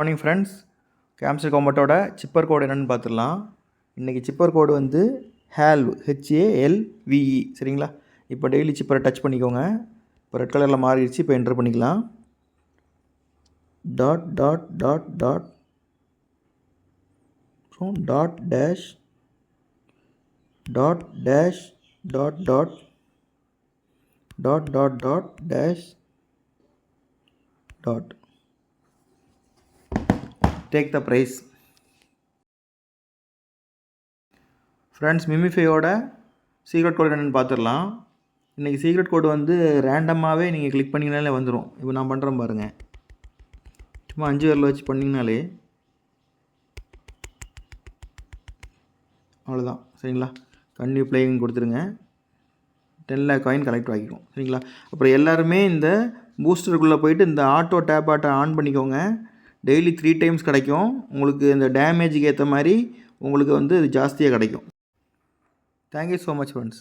Morning friends, கேம்ஸ்டர் காம்பட்டோட சிப்பர் கோடு என்னென்னு பார்த்துடலாம். இன்றைக்கி சிப்பர் கோடு வந்து HALV HALVE சரிங்களா. இப்போ டெய்லி சிப்பரை டச் பண்ணிக்கோங்க. இப்போ ரெட் கலரில் மாறிடுச்சு. இப்போ என்டர் பண்ணிக்கலாம். Dot dot dot dot dot dash dot dash dot dot dot dot dot dash dot take the prize. Friends, மிமிஃபையோட சீக்ரெட் கோடு என்னென்னு பார்த்துடலாம். இன்றைக்கி சீக்ரெட் கோடு வந்து ரேண்டமாகவே நீங்கள் கிளிக் பண்ணிங்கனாலே வந்துடும். இப்போ நான் பண்ணுறேன் பாருங்கள். சும்மா 5 விரல் வச்சு பண்ணிங்கனாலே அவ்வளோதான் சரிங்களா. கன்டினியூ பிளேயிங் கொடுத்துருங்க. 10 lakh காயின் கலெக்ட் ஆகிக்கும் சரிங்களா. அப்புறம் எல்லாருமே இந்த பூஸ்டருக்குள்ளே போயிட்டு இந்த ஆட்டோ டேப் ஆட்டை ஆன் பண்ணிக்கோங்க. டெய்லி 3 times கிடைக்கும். உங்களுக்கு இந்த டேமேஜுக்கு ஏற்ற மாதிரி உங்களுக்கு வந்து இது ஜாஸ்தியாக கிடைக்கும். Thank you so much friends.